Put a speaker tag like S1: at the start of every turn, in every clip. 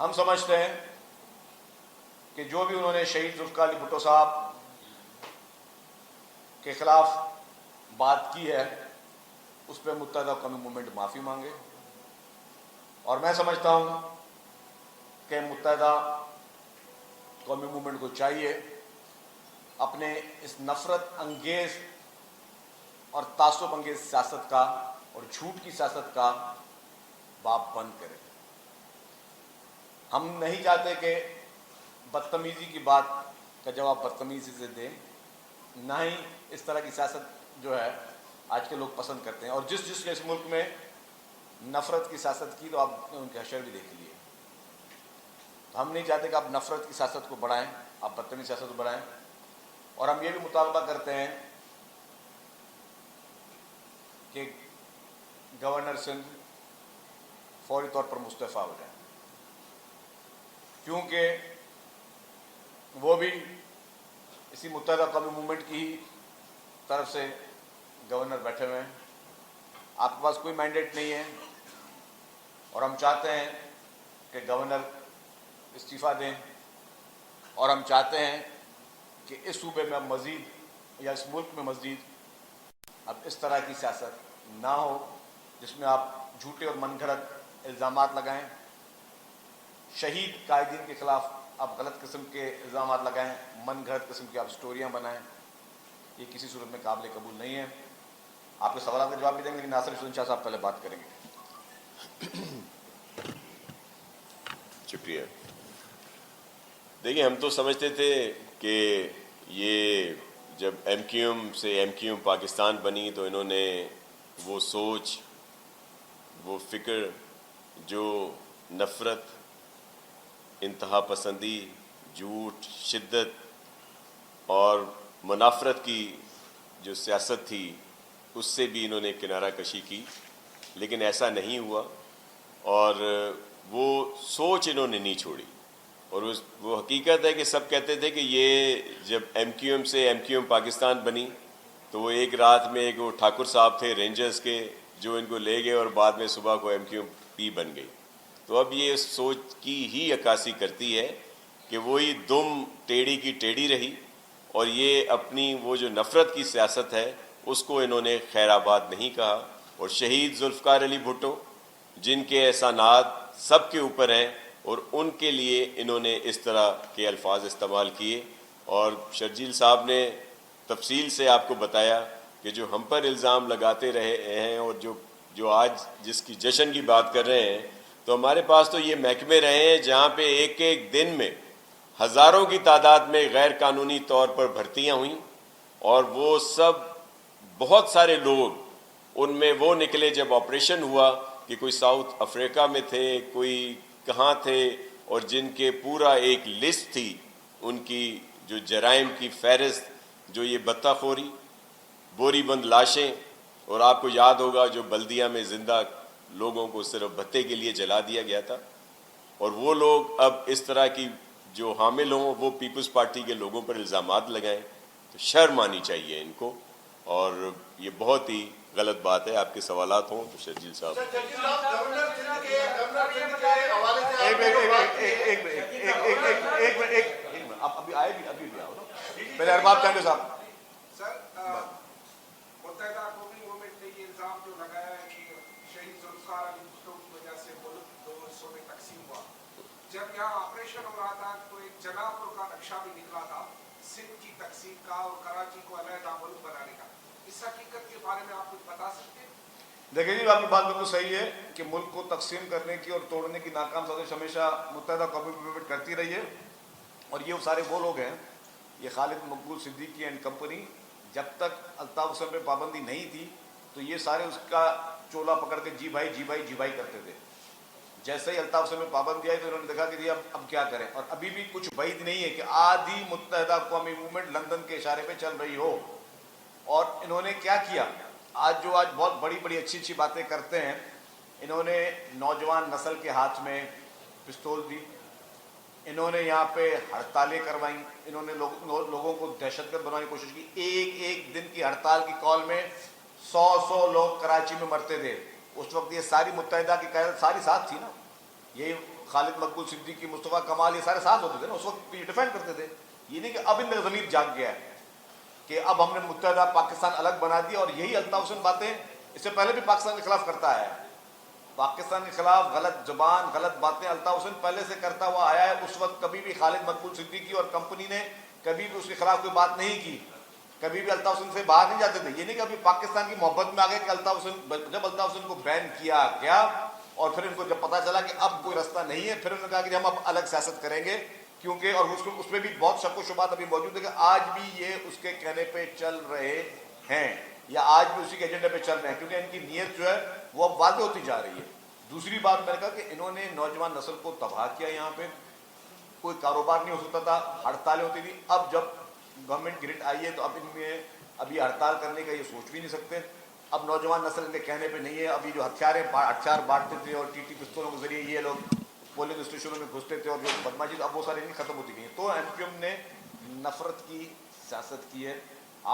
S1: ہم سمجھتے ہیں کہ جو بھی انہوں نے شہید ذوالفقار علی بھٹو صاحب کے خلاف بات کی ہے اس پہ متحدہ قومی موومنٹ معافی مانگے، اور میں سمجھتا ہوں کہ متحدہ قومی موومنٹ کو چاہیے اپنے اس نفرت انگیز اور تعصب انگیز سیاست کا اور جھوٹ کی سیاست کا باب بند کرے۔ ہم نہیں چاہتے کہ بدتمیزی کی بات کا جواب بدتمیزی سے دیں، نہ ہی اس طرح کی سیاست جو ہے آج کے لوگ پسند کرتے ہیں، اور جس نے اس ملک میں نفرت کی سیاست کی تو آپ نے ان کے حشر بھی دیکھ لیے۔ تو ہم نہیں چاہتے کہ آپ نفرت کی سیاست کو بڑھائیں، آپ بدتمیزی سیاست کو بڑھائیں، اور ہم یہ بھی مطالبہ کرتے ہیں کہ گورنر سندھ فوری طور پر مستعفی ہو جائیں، کیونکہ وہ بھی اسی متحدہ قومی موومنٹ کی ہی طرف سے گورنر بیٹھے ہوئے ہیں۔ آپ کے پاس کوئی مینڈیٹ نہیں ہے، اور ہم چاہتے ہیں کہ گورنر استعفیٰ دیں، اور ہم چاہتے ہیں کہ اس صوبے میں اب مزید یا اس ملک میں مزید اب اس طرح کی سیاست نہ ہو جس میں آپ جھوٹے اور من گھڑت الزامات لگائیں، شہید قائدین کے خلاف آپ غلط قسم کے الزامات لگائیں، من گھڑت قسم کی آپ سٹوریاں بنائیں۔ یہ کسی صورت میں قابل قبول نہیں ہے۔ آپ کے سوالات کا جواب بھی دیں گے، لیکن ناصر حسین شاہ صاحب پہلے بات کریں گے۔
S2: شکریہ۔ دیکھیں، ہم تو سمجھتے تھے کہ یہ جب ایم کیو ایم سے ایم کیو ایم پاکستان بنی تو انہوں نے وہ سوچ، وہ فکر جو نفرت، انتہا پسندی، جھوٹ، شدت اور منافرت کی جو سیاست تھی اس سے بھی انہوں نے کنارہ کشی کی، لیکن ایسا نہیں ہوا، اور وہ سوچ انہوں نے نہیں چھوڑی۔ اور وہ حقیقت ہے کہ سب کہتے تھے کہ یہ جب ایم کیو ایم سے ایم کیو ایم پاکستان بنی تو وہ ایک رات میں ایک وہ ٹھاکر صاحب تھے رینجرز کے جو ان کو لے گئے، اور بعد میں صبح کو ایم کیو ایم پی بن گئی۔ تو اب یہ اس سوچ کی ہی عکاسی کرتی ہے کہ وہی دم ٹیڑھی کی ٹیڑھی رہی، اور یہ اپنی وہ جو نفرت کی سیاست ہے اس کو انہوں نے خیر آباد نہیں کہا۔ اور شہید ذوالفقار علی بھٹو جن کے احسانات سب کے اوپر ہیں، اور ان کے لیے انہوں نے اس طرح کے الفاظ استعمال کیے، اور شرجیل صاحب نے تفصیل سے آپ کو بتایا کہ جو ہم پر الزام لگاتے رہے ہیں اور جو آج جس کی جشن کی بات کر رہے ہیں، تو ہمارے پاس تو یہ محکمے رہے ہیں جہاں پہ ایک ایک دن میں ہزاروں کی تعداد میں غیر قانونی طور پر بھرتیاں ہوئیں، اور وہ سب بہت سارے لوگ ان میں وہ نکلے جب آپریشن ہوا کہ کوئی ساؤتھ افریقہ میں تھے، کوئی کہاں تھے، اور جن کے پورا ایک لسٹ تھی ان کی جو جرائم کی فہرست، جو یہ بتہ خوری، بوری بند لاشیں، اور آپ کو یاد ہوگا جو بلدیہ میں زندہ لوگوں کو صرف بھتے کے لیے جلا دیا گیا تھا۔ اور وہ لوگ اب اس طرح کی جو حامل ہوں وہ پیپلز پارٹی کے لوگوں پر الزامات لگائیں، تو شرم آنی چاہیے ان کو، اور یہ بہت ہی غلط بات ہے۔ آپ کے سوالات ہوں تو شرجیل صاحب۔
S1: آپ ابھی آئے بھی ابھی آؤ نا، پہلے ارباب چاندے صاحب۔
S3: متحدہ قومی موومنٹ نے یہ الزام جو لگایا ہے کہ شہید ذوالفقار علی بھٹو کی وجہ سے ملک دو حصوں میں تقسیم ہوا۔ جب یہاں آپریشن ہو رہا تھا تو ایک جلا پور کا نقشہ بھی نکلا تھا سندھ کی تقسیم کا اور کراچی کو علیحدہ ملک بنانے کا۔ اس حقیقت کے بارے میں آپ کچھ بتا سکتے ہیں؟
S1: دیکھیں جی، آپ کی بات بالکل صحیح ہے کہ ملک کو تقسیم کرنے کی اور توڑنے کی ناکام سازش ہمیشہ متحدہ قومی موومنٹ کرتی رہی ہے، اور یہ سارے وہ لوگ ہیں، یہ خالد مقبول صدیقی اینڈ کمپنی، جب تک الطاف حسین پہ پابندی نہیں تھی تو یہ سارے اس کا چولا پکڑ کے جی بھائی جی بھائی جی بھائی کرتے تھے۔ جیسے ہی الطاف حسین پہ پابندی آئی تو انہوں نے دیکھا کہ اب کیا کریں، اور ابھی بھی کچھ بعید نہیں ہے کہ آدھی متحدہ قومی موومنٹ لندن کے اشارے پہ چل رہی ہو۔ اور انہوں نے کیا کیا، آج بہت بڑی بڑی اچھی اچھی باتیں کرتے ہیں، انہوں نے نوجوان نسل کے ہاتھ میں پستول دی، انہوں نے یہاں پہ ہڑتالیں کروائیں، انہوں نے لوگوں کو دہشت گرد بنانے کی کوشش کی۔ ایک ایک دن کی ہڑتال کی کال میں 100 لوگ کراچی میں مرتے تھے۔ اس وقت یہ ساری متحدہ کی قیادت ساری ساتھ تھی نا، یہی خالد مقبول صدیقی, مصطفیٰ کمال, یہ سارے ساتھ ہوتے تھے نا اس وقت, یہ ڈیفینڈ کرتے تھے. یہ نہیں کہ اب ان میں ضمیر جاگ گیا ہے کہ اب ہم نے متحدہ پاکستان الگ بنا دیا. اور یہی الطاف حسین باتیں اس سے پہلے بھی پاکستان کے خلاف کرتا ہے, پاکستان کے خلاف غلط زبان غلط باتیں الطاف حسین پہلے سے کرتا ہوا آیا ہے. اس وقت کبھی بھی خالد مقبول صدیقی اور کمپنی نے کبھی بھی اس کے خلاف کوئی بات نہیں کی, کبھی بھی الطاف حسین سے باہر نہیں جاتے تھے. یہ نہیں کہ ابھی پاکستان کی محبت میں آ گئے کہ الطاف حسین, جب الطاف حسین کو بین کیا گیا اور پھر ان کو جب پتا چلا کہ اب کوئی راستہ نہیں ہے, پھر انہوں نے کہا کہ ہم اب الگ سیاست کریں گے, کیونکہ اور اس میں بھی بہت شک و شبہات ابھی موجود ہے کہ آج بھی یہ اس کے کہنے پہ چل رہے ہیں یا آج بھی اسی کے ایجنڈے پہ چل رہے ہیں, کیونکہ ان کی نیت جو ہے وہ اب واضح ہوتی جا رہی ہے. دوسری بات میں نے کہا کہ انہوں نے نوجوان نسل کو تباہ کیا, یہاں پہ کوئی کاروبار نہیں ہو سکتا تھا, ہڑتالیں ہوتی تھی. اب جب گورنمنٹ کی ریٹ آئی ہے تو اب ان میں ابھی ہڑتال کرنے کا یہ سوچ بھی نہیں سکتے. اب نوجوان نسل ان کے کہنے پہ نہیں ہے. ابھی جو ہتھیار بانٹتے تھے اور ٹی ٹی پستولوں کے ذریعے یہ لوگ پولنگ اسٹیشنوں میں گھستے تھے اور جو بدماشی, اب وہ ساری نہیں ختم ہوتی گئی. تو ایم کیو ایم نے نفرت کی سیاست کی ہے,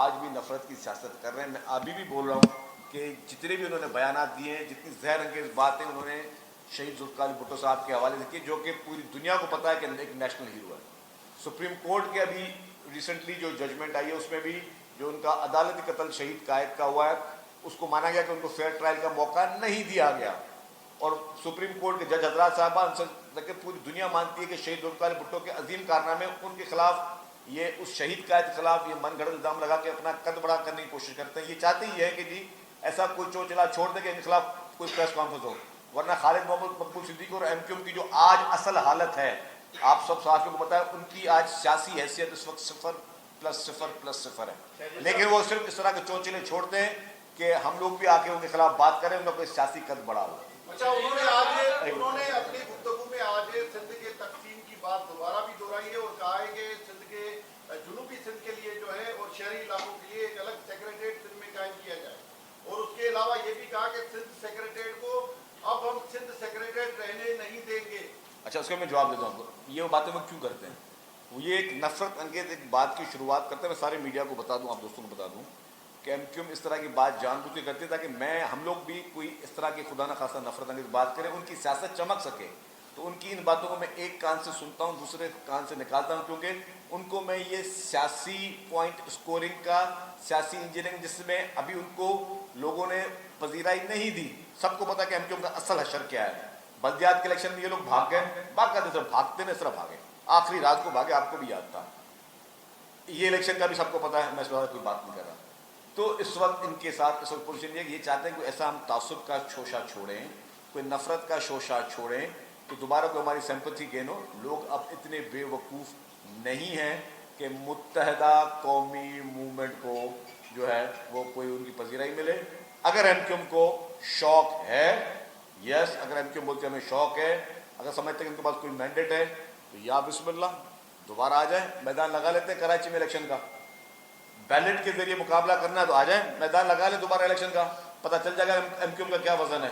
S1: آج بھی نفرت کی سیاست کر رہے ہیں. میں ابھی بھی بول رہا ہوں کہ جتنے بھی انہوں نے بیانات دیے ہیں, جتنی زہر انگیز باتیں انہوں نے شہید ذوالفقار بھٹو صاحب کے حوالے سے کی, جو کہ پوری دنیا کو پتہ ہے کہ ایک نیشنل ہیرو ہے. سپریم کورٹ کے ابھی ریسنٹلی جو ججمنٹ آئی ہے اس میں بھی جو ان کا عدالتی قتل شہید قائد کا ہوا ہے, اس کو مانا گیا کہ ان کو فیئر ٹرائل کا موقع نہیں دیا گیا. اور سپریم کورٹ کے جج حضرات صاحبان سے پوری دنیا مانتی ہے کہ شہید ذوالفقار بھٹو کے عظیم کارنامے, ان کے خلاف یہ اس شہید قائد کے خلاف یہ من گھڑت الزام لگا کے اپنا قد بڑا کرنے کی کوشش کرتے ہیں. یہ چاہتے ہی ہے کہ جی ایسا کوئی چوچلا چھوڑ دے کہ ان کے خلاف کوئی پریس کانفرنس ہو, ورنہ خالد محمد مقبول صدیقی اور ایم کیو ایم کی جو آج اصل حالت ہے, آپ سب صحافیوں کو پتا ہے, ان کی آج سیاسی حیثیت اس وقت 0+0+0 ہے. لیکن وہ صرف اس طرح کے چوچلے چھوڑتے ہیں کہ ہم لوگ بھی آ کے ان کے خلاف بات کریں, ان کا کوئی سیاسی قد بڑھا ہو.
S4: اچھا, انہوں نے اپنی گفتگو میں آج سندھ کے تقسیم کی بات دوبارہ بھی دہرائی ہے اور کہا ہے کہ سندھ کے جنوبی سندھ کے لیے جو ہے اور شہری علاقوں کے لیے ایک الگ سیکریٹریٹ سندھ میں قائم کیا جائے, اور اس کے علاوہ یہ بھی کہا کہ سندھ سیکریٹریٹ کو اب ہم سندھ سیکریٹریٹ رہنے نہیں دیں گے.
S1: اچھا, اس کا میں جواب دیتا ہوں. یہ باتیں وہ کیوں کرتے ہیں, وہ یہ ایک نفرت انگیز ایک بات کی شروعات کرتے ہیں. میں سارے میڈیا کو بتا دوں, آپ دوستوں کو بتا دوں کہ ایم کیو ایم اس طرح کی بات جان بوجھ کے کرتے تاکہ ہم لوگ بھی کوئی اس طرح کی خدا نہ خاصہ نفرت انگیز بات کریں, ان کی سیاست چمک سکے. تو ان کی ان باتوں کو میں ایک کان سے سنتا ہوں, دوسرے کان سے نکالتا ہوں, کیونکہ ان کو میں یہ سیاسی پوائنٹ اسکورنگ کا, سیاسی انجینئرنگ جس میں ابھی ان کو لوگوں نے پذیرائی نہیں دی. سب کو پتا کہ ایم کیو ایم کا اصل حشر کیا ہے. بلدیات کے الیکشن میں یہ لوگ بھاگ گئے, باقاعدہ بھاگتے نا, اس طرح بھاگے, آخری رات کو بھاگے, آپ کو بھی یاد تھا. یہ الیکشن کا بھی سب کو پتا ہے, میں اس بارے کوئی بات نہیں کر رہا. تو اس وقت ان کے ساتھ اس وقت پوزیشن یہ چاہتے ہیں کہ ایسا ہم تعصب کا شوشہ چھوڑیں, کوئی نفرت کا شوشہ چھوڑیں, تو دوبارہ کوئی ہماری سمپتھی گین ہو. لوگ اب اتنے بے وقوف نہیں ہیں کہ متحدہ قومی موومنٹ کو جو ہے وہ کوئی ان کی پذیرائی ملے. اگر ایم کیو ایم کو شوق ہے, یس, اگر ایم کیو ایم بولتے ہمیں شوق ہے, اگر سمجھتے ہیں کہ ان کے پاس کوئی مینڈیٹ ہے, تو یا بسم اللہ دوبارہ آ جائیں, میدان لگا لیتے ہیں کراچی میں الیکشن کا. بیلٹ کے ذریعے مقابلہ کرنا ہے تو آ جائیں, میدان لگا لیں دوبارہ الیکشن کا, پتہ چل جائے گا ایم کیو ایم کا کیا وزن ہے.